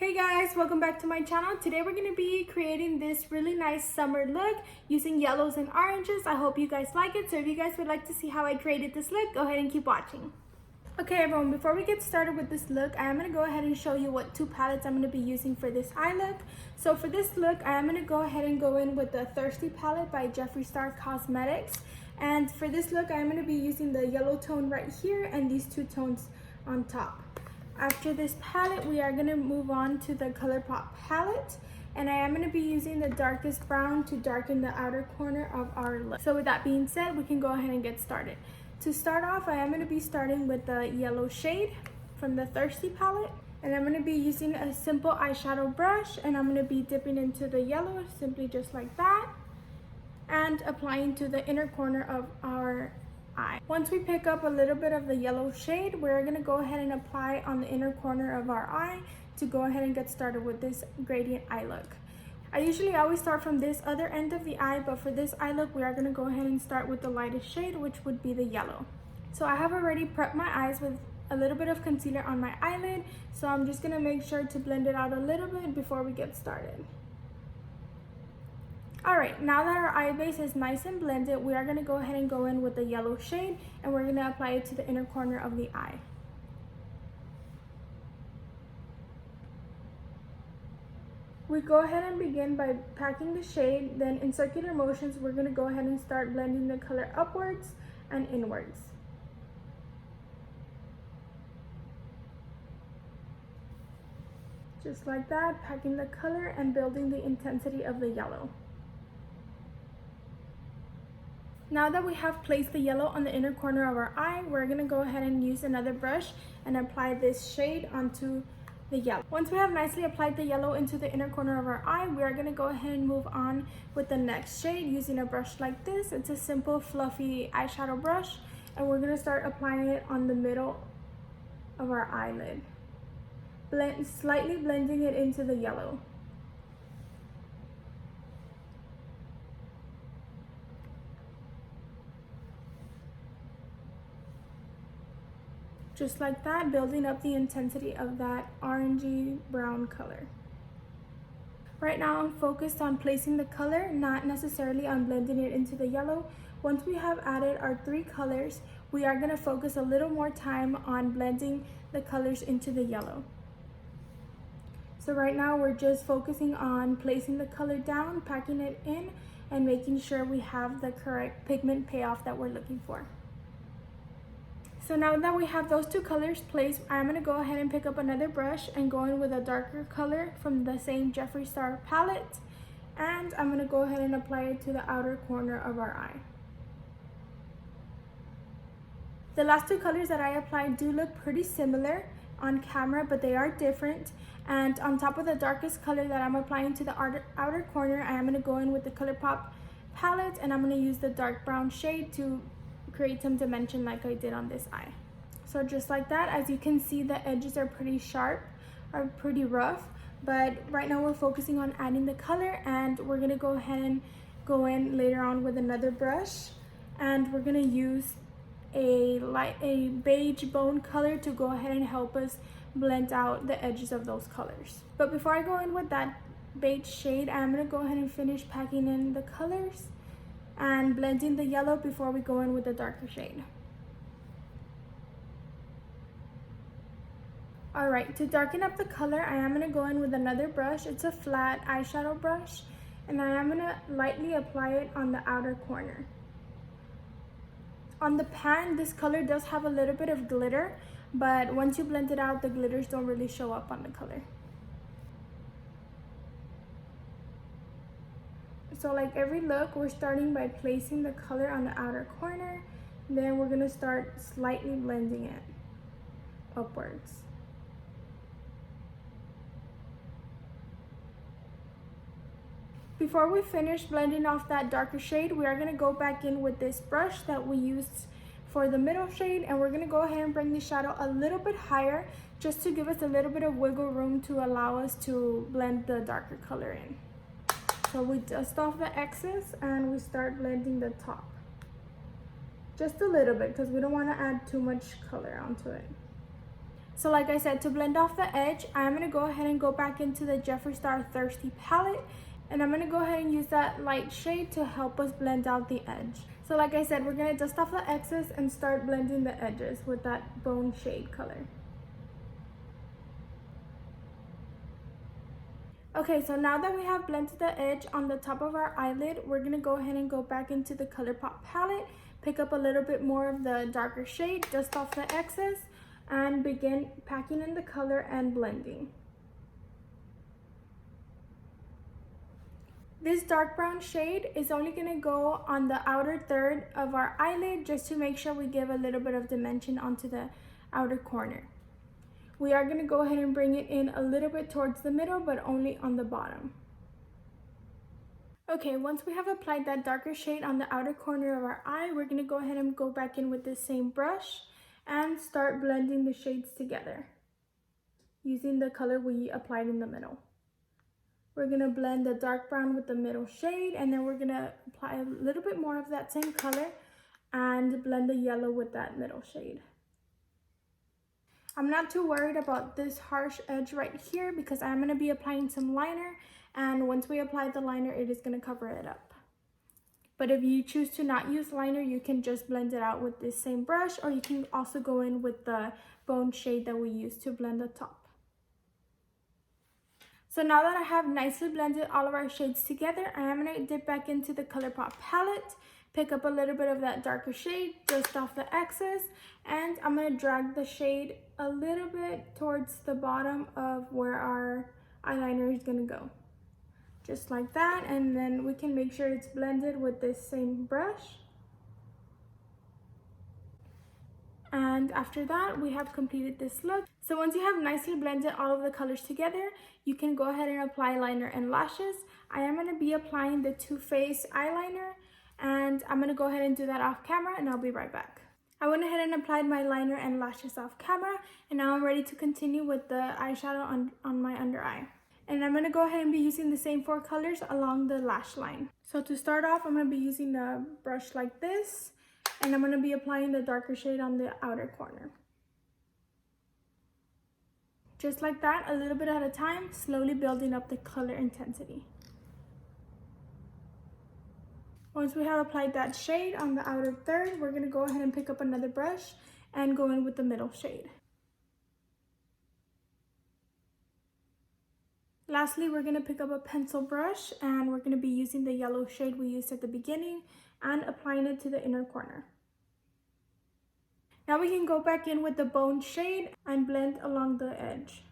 Hey guys, welcome back to my channel. Today we're going to be creating this really nice summer look using yellows and oranges. I hope you guys like it. So if you guys would like to see how I created this look, go ahead and keep watching. Okay everyone, before we get started with this look, I am going to go ahead and show you what two palettes I'm going to be using for this eye look. So for this look, I am going to go ahead and go in with the Thirsty palette by Jeffree Star Cosmetics. And for this look, I am going to be using the yellow tone right here and these two tones on top. After this palette, we are going to move on to the ColourPop palette, and I am going to be using the darkest brown to darken the outer corner of our look. So with that being said, we can go ahead and get started. To start off, I am going to be starting with the yellow shade from the Thirsty palette, and I'm going to be using a simple eyeshadow brush, and I'm going to be dipping into the yellow simply just like that and applying to the inner corner of our eye. Once we pick up a little bit of the yellow shade, we're going to go ahead and apply on the inner corner of our eye to go ahead and get started with this gradient eye look. I usually always start from this other end of the eye, but for this eye look, we are going to go ahead and start with the lightest shade, which would be the yellow. So I have already prepped my eyes with a little bit of concealer on my eyelid, so I'm just going to make sure to blend it out a little bit before we get started. Alright, now that our eye base is nice and blended, we are going to go ahead and go in with the yellow shade, and we're going to apply it to the inner corner of the eye. We go ahead and begin by packing the shade, then in circular motions, we're going to go ahead and start blending the color upwards and inwards. Just like that, packing the color and building the intensity of the yellow. Now that we have placed the yellow on the inner corner of our eye, we're going to go ahead and use another brush and apply this shade onto the yellow. Once we have nicely applied the yellow into the inner corner of our eye, we are going to go ahead and move on with the next shade using a brush like this. It's a simple fluffy eyeshadow brush, and we're going to start applying it on the middle of our eyelid, slightly blending it into the yellow. Just like that, building up the intensity of that orangey brown color. Right now I'm focused on placing the color, not necessarily on blending it into the yellow. Once we have added our three colors, we are going to focus a little more time on blending the colors into the yellow. So right now we're just focusing on placing the color down, packing it in, and making sure we have the correct pigment payoff that we're looking for. So now that we have those two colors placed, I'm going to go ahead and pick up another brush and go in with a darker color from the same Jeffree Star palette, and I'm going to go ahead and apply it to the outer corner of our eye. The last two colors that I applied do look pretty similar on camera, but they are different. And on top of the darkest color that I'm applying to the outer corner, I am going to go in with the ColourPop palette, and I'm going to use the dark brown shade to create some dimension like I did on this eye. So just like that, as you can see, the edges are pretty sharp, are pretty rough, but right now we're focusing on adding the color, and we're going to go ahead and go in later on with another brush, and we're going to use a beige bone color to go ahead and help us blend out the edges of those colors. But before I go in with that beige shade, I'm going to go ahead and finish packing in the colors and blending the yellow before we go in with the darker shade. Alright, to darken up the color, I am going to go in with another brush. It's a flat eyeshadow brush, and I am going to lightly apply it on the outer corner. On the pan, this color does have a little bit of glitter, but once you blend it out, the glitters don't really show up on the color. So like every look, we're starting by placing the color on the outer corner, then we're going to start slightly blending it upwards. Before we finish blending off that darker shade, we are going to go back in with this brush that we used for the middle shade, and we're going to go ahead and bring the shadow a little bit higher just to give us a little bit of wiggle room to allow us to blend the darker color in. So we dust off the excess and we start blending the top. Just a little bit, because we don't want to add too much color onto it. So like I said, to blend off the edge, I'm going to go ahead and go back into the Jeffree Star Thirsty palette, and I'm going to go ahead and use that light shade to help us blend out the edge. So like I said, we're going to dust off the excess and start blending the edges with that bone shade color. Okay, so now that we have blended the edge on the top of our eyelid, we're going to go ahead and go back into the ColourPop palette, pick up a little bit more of the darker shade, dust off the excess, and begin packing in the color and blending. This dark brown shade is only going to go on the outer third of our eyelid just to make sure we give a little bit of dimension onto the outer corner. We are going to go ahead and bring it in a little bit towards the middle, but only on the bottom. Okay, once we have applied that darker shade on the outer corner of our eye, we're going to go ahead and go back in with the same brush and start blending the shades together using the color we applied in the middle. We're going to blend the dark brown with the middle shade, and then we're going to apply a little bit more of that same color and blend the yellow with that middle shade. I'm not too worried about this harsh edge right here because I'm going to be applying some liner, and once we apply the liner, it is going to cover it up. But if you choose to not use liner, you can just blend it out with this same brush, or you can also go in with the bone shade that we used to blend the top. So now that I have nicely blended all of our shades together, I am going to dip back into the ColourPop palette, pick up a little bit of that darker shade, dust off the excess, and I'm going to drag the shade a little bit towards the bottom of where our eyeliner is going to go. Just like that, and then we can make sure it's blended with this same brush. And after that, we have completed this look. So once you have nicely blended all of the colors together, you can go ahead and apply liner and lashes. I am going to be applying the Too Faced eyeliner, and I'm going to go ahead and do that off camera, and I'll be right back. I went ahead and applied my liner and lashes off camera, and now I'm ready to continue with the eyeshadow on my under eye. And I'm going to go ahead and be using the same 4 colors along the lash line. So to start off, I'm going to be using a brush like this, and I'm going to be applying the darker shade on the outer corner. Just like that, a little bit at a time, slowly building up the color intensity. Once we have applied that shade on the outer third, we're going to go ahead and pick up another brush and go in with the middle shade. Lastly, we're going to pick up a pencil brush, and we're going to be using the yellow shade we used at the beginning and applying it to the inner corner. Now we can go back in with the bone shade and blend along the edge.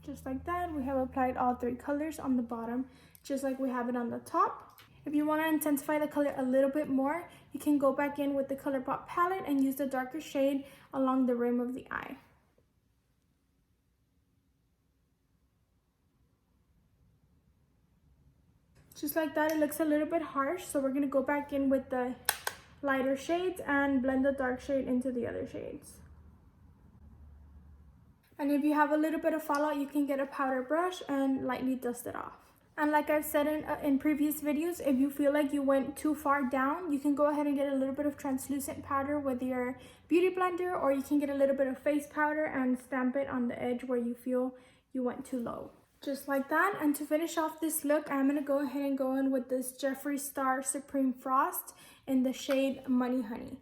Just like that, we have applied all 3 colors on the bottom, just like we have it on the top. If you want to intensify the color a little bit more, you can go back in with the ColourPop palette and use the darker shade along the rim of the eye. Just like that, it looks a little bit harsh, so we're going to go back in with the lighter shades and blend the dark shade into the other shades. And if you have a little bit of fallout, you can get a powder brush and lightly dust it off. And like I've said in previous videos, if you feel like you went too far down, you can go ahead and get a little bit of translucent powder with your beauty blender, or you can get a little bit of face powder and stamp it on the edge where you feel you went too low. Just like that. And to finish off this look, I'm going to go ahead and go in with this Jeffree Star Supreme Frost in the shade Money Honey.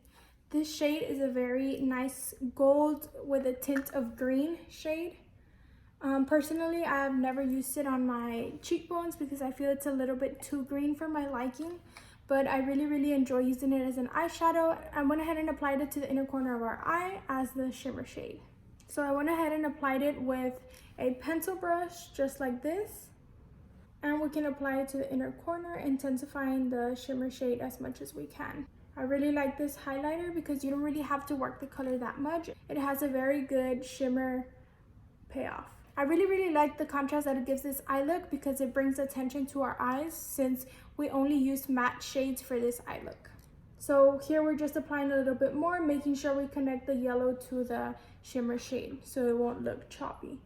This shade is a very nice gold with a tint of green shade. Personally, I have never used it on my cheekbones because I feel it's a little bit too green for my liking, but I really enjoy using it as an eyeshadow. I went ahead and applied it to the inner corner of our eye as the shimmer shade. So I went ahead and applied it with a pencil brush just like this, and we can apply it to the inner corner, intensifying the shimmer shade as much as we can. I really like this highlighter because you don't really have to work the color that much. It has a very good shimmer payoff. I really like the contrast that it gives this eye look because it brings attention to our eyes since we only use matte shades for this eye look. So here we're just applying a little bit more, making sure we connect the yellow to the shimmer shade so it won't look choppy.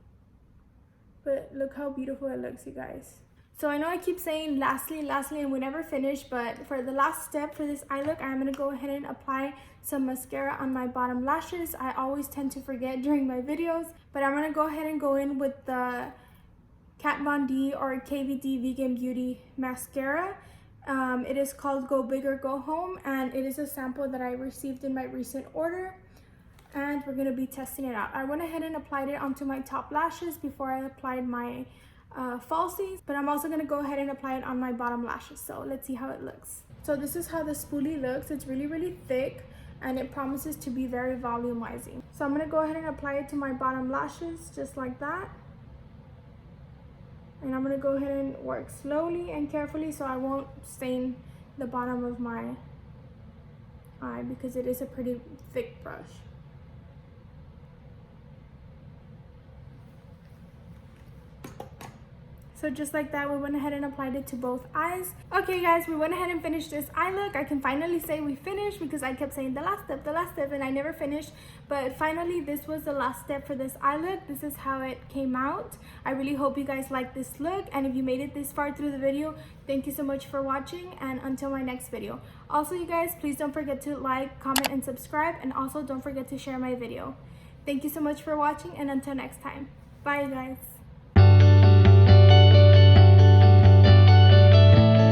But look how beautiful it looks, you guys. So I know I keep saying lastly, and we never finish, but for the last step for this eye look, I'm going to go ahead and apply some mascara on my bottom lashes. I always tend to forget during my videos, but I'm going to go ahead and go in with the Kat Von D or KVD Vegan Beauty mascara. It is called Go Big or Go Home, and it is a sample that I received in my recent order, and we're going to be testing it out. I went ahead and applied it onto my top lashes before I applied my falsies, but I'm also going to go ahead and apply it on my bottom lashes. So let's see how it looks. So this is how the spoolie looks. It's really thick, and it promises to be very volumizing. So I'm going to go ahead and apply it to my bottom lashes just like that. And I'm going to go ahead and work slowly and carefully so I won't stain the bottom of my eye, because it is a pretty thick brush. So just like that, we went ahead and applied it to both eyes. Okay guys, we went ahead and finished this eye look. I can finally say we finished, because I kept saying the last step, and I never finished. But finally, this was the last step for this eye look. This is how it came out. I really hope you guys like this look, and if you made it this far through the video, thank you so much for watching, and until my next video. Also, you guys, please don't forget to like, comment, and subscribe, and also don't forget to share my video. Thank you so much for watching, and until next time. Bye guys.